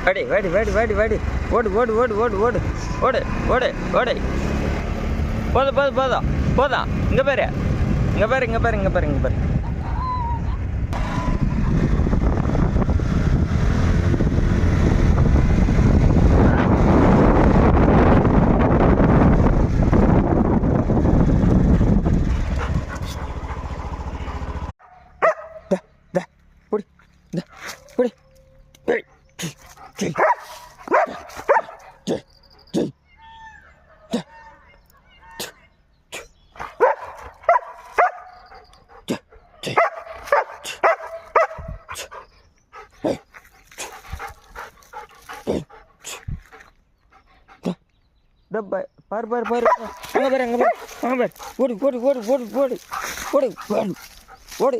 வாடி வாடி வாடி வாடி வாடி ஓடு ஓடு ஓடு ஓடு ஓடு ஓடு ஓடு ஓடு போதும் போதும் போதும் போதும் இங்கே பாரு இங்கே பாரு இங்கே பாரு இங்கே பாரு இங்கே பாரு புடி புடி பாரு பாரு பாரு அங்கே பாரு அங்கே பாரு அங்கே பாரு ஓடு ஓடு ஓடு ஓடு ஓடு ஓடு ஓடு ஓடு